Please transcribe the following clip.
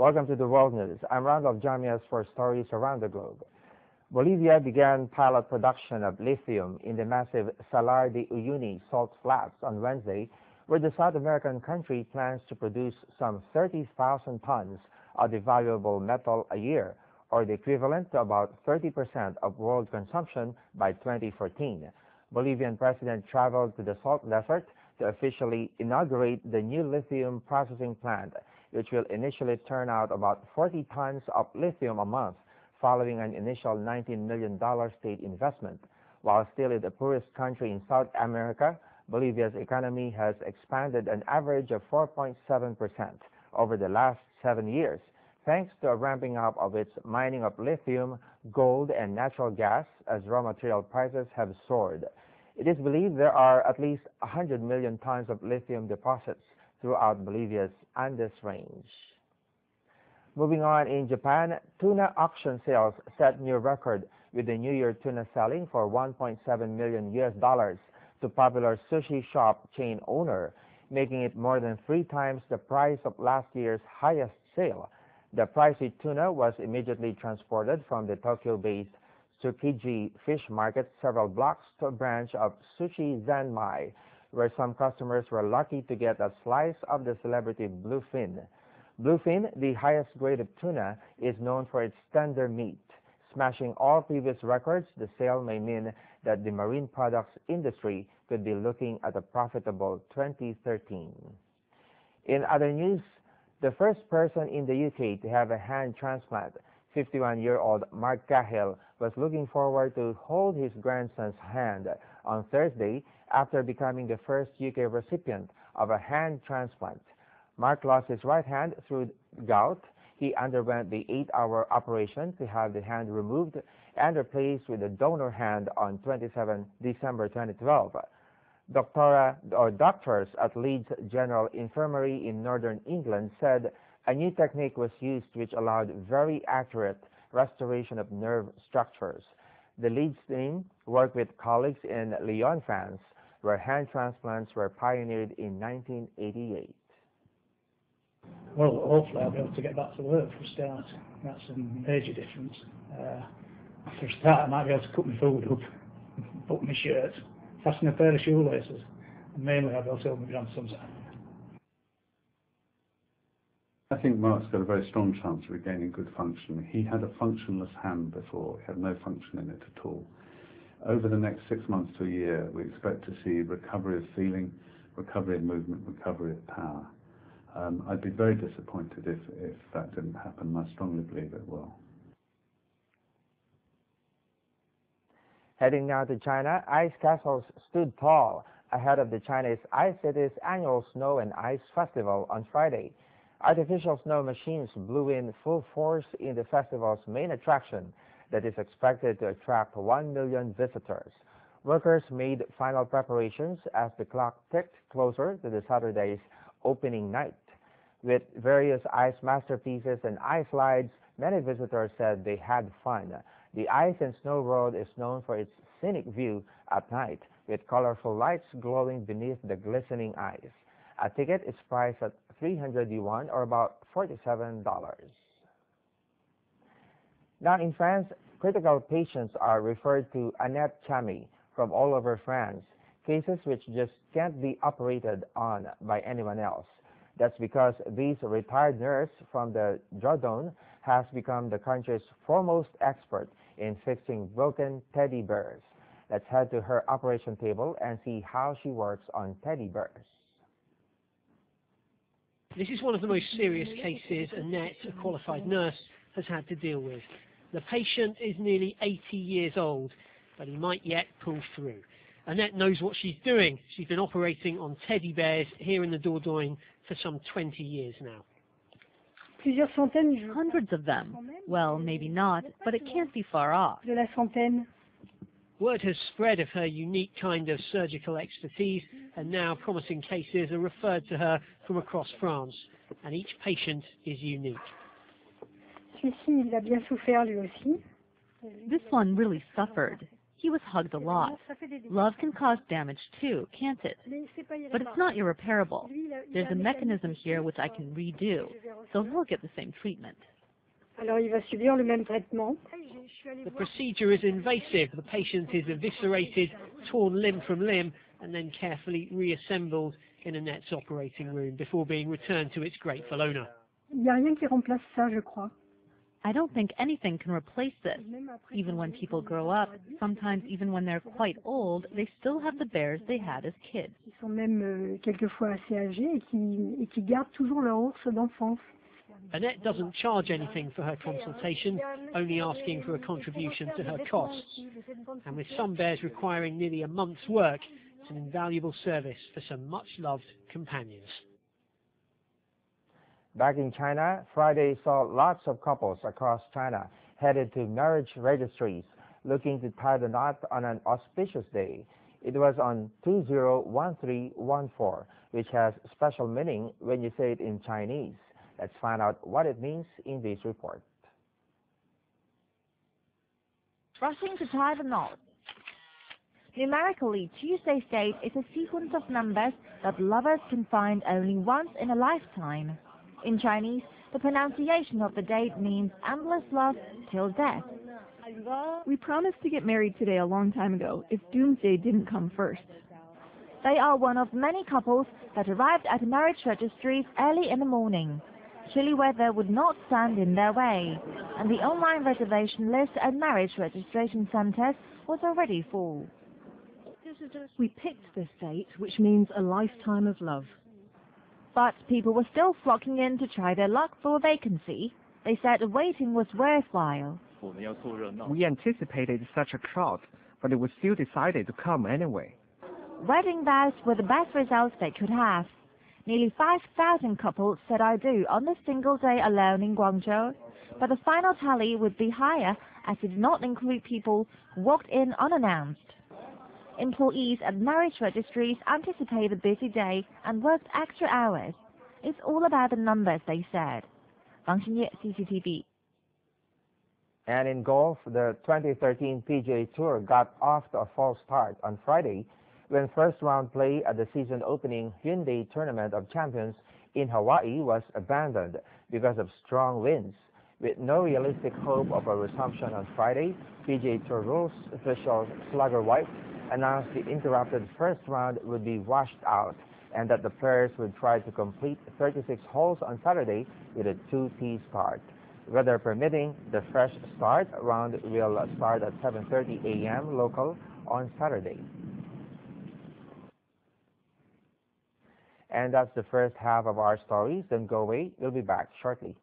Welcome to the World News. I'm Randolf Jamias for stories around the globe. Bolivia began pilot production of lithium in the massive Salar de Uyuni salt flats on Wednesday, where the South American country plans to produce some 30,000 tons of the valuable metal a year, or the equivalent to about 30% of world consumption by 2014. Bolivian president traveled to the salt desert to officially inaugurate the new lithium processing plant, which will initially turn out about 40 tons of lithium a month, following an initial $19 million state investment. While still the poorest country in South America, Bolivia's economy has expanded an average of 4.7% over the last 7 years, thanks to a ramping up of its mining of lithium, gold, and natural gas as raw material prices have soared. It is believed there are at least 100 million tons of lithium deposits throughout Bolivia's Andes range. Moving on, in Japan, tuna auction sales set new record with the New Year tuna selling for $1.7 million to popular sushi shop chain owner, making it more than 3 times the price of last year's highest sale. The pricey tuna was immediately transported from the Tokyo-based Tsukiji fish market several blocks to a branch of Sushi Zanmai, where some customers were lucky to get a slice of the celebrity bluefin. Bluefin, the highest grade of tuna, is known for its tender meat. Smashing all previous records, the sale may mean that the marine products industry could be looking at a profitable 2013. In other news, the first person in the UK to have a hand transplant, 51-year-old Mark Cahill, was looking forward to hold his grandson's hand on Thursday after becoming the first UK recipient of a hand transplant. Mark lost his right hand through gout. He underwent the 8-hour operation to have the hand removed and replaced with a donor hand on 27 December 2012. Doctors at Leeds General Infirmary in Northern England said a new technique was used which allowed very accurate restoration of nerve structures. The Leeds team worked with colleagues in Lyon, France, where hand transplants were pioneered in 1988. Well, hopefully I'll be able to get back to work for a start. That's a major difference. For a start, I might be able to cook my food up, button my shirt, fasten a pair of shoelaces, and mainly I'll be able to help my grandson's hand. I think Mark's got a very strong chance of regaining good function. He had a functionless hand before. He had no function in it at all. Over the next 6 months to a year, we expect to see recovery of feeling, recovery of movement, recovery of power. I'd be very disappointed if that didn't happen. I strongly believe it will. Heading now to China, ice castles stood tall ahead of the Chinese Ice City's annual Snow and Ice Festival on Friday. Artificial snow machines blew in full force in the festival's main attraction that is expected to attract 1 million visitors. Workers made final preparations as the clock ticked closer to the Saturday's opening night. With various ice masterpieces and ice slides, many visitors said they had fun. The Ice and Snow Road is known for its scenic view at night, with colorful lights glowing beneath the glistening ice. A ticket is priced at 300 yuan, or about $47. Now in France, critical patients are referred to Annette Chamy from all over France, cases which just can't be operated on by anyone else. That's because this retired nurse from the Dordogne has become the country's foremost expert in fixing broken teddy bears. Let's head to her operation table and see how she works on teddy bears. This is one of the most serious cases Annette, a qualified nurse, has had to deal with. The patient is nearly 80 years old, but he might yet pull through. Annette knows what she's doing. She's been operating on teddy bears here in the Dordogne for some 20 years now. Hundreds of them. Well, maybe not, but it can't be far off. Word has spread of her unique kind of surgical expertise, and now promising cases are referred to her from across France, and each patient is unique. This one really suffered. He was hugged a lot. Love can cause damage too, can't it? But it's not irreparable. There's a mechanism here which I can redo, so he'll get the same treatment. Alors il va subir le même traitement. The procedure is invasive. The patient is eviscerated, torn limb from limb, and then carefully reassembled in Annette's operating room before being returned to its grateful owner. Il n'y a rien qui remplace ça, je crois. I don't think anything can replace this. Even when people grow up, sometimes even when they're quite old, they still have the bears they had as kids. Ils sont même quelquefois assez âgés et qui gardent toujours leur ours d'enfance. Annette doesn't charge anything for her consultation, only asking for a contribution to her costs. And with some bears requiring nearly a month's work, it's an invaluable service for some much-loved companions. Back in China, Friday saw lots of couples across China headed to marriage registries looking to tie the knot on an auspicious day. It was on 201314, which has special meaning when you say it in Chinese. Let's find out what it means in this report. Rushing to tie the knot. Numerically, Tuesday's date is a sequence of numbers that lovers can find only once in a lifetime. In Chinese, the pronunciation of the date means endless love till death. We promised to get married today a long time ago, if Doomsday didn't come first. They are one of many couples that arrived at marriage registries early in the morning. Chilly weather would not stand in their way, and the online reservation list at marriage registration centres was already full. We picked this date, which means a lifetime of love. But people were still flocking in to try their luck for a vacancy. They said the waiting was worthwhile. We anticipated such a crowd, but we still decided to come anyway. Wedding vows were the best results they could have. Nearly 5,000 couples said I do on this single day alone in Guangzhou, but the final tally would be higher as it did not include people who walked in unannounced. Employees at marriage registries anticipate a busy day and worked extra hours. It's all about the numbers, they said. Wang Xinye, CCTV. And in golf, the 2013 PGA Tour got off to a false start on Friday when first-round play at the season-opening Hyundai Tournament of Champions in Hawaii was abandoned because of strong winds. With no realistic hope of a resumption on Friday, PGA Tour rules official Slugger White announced the interrupted first round would be washed out and that the players would try to complete 36 holes on Saturday with a 2-tee start. Weather permitting, the fresh start round will start at 7:30 a.m. local on Saturday. And that's the first half of our stories. Don't go away. We'll be back shortly.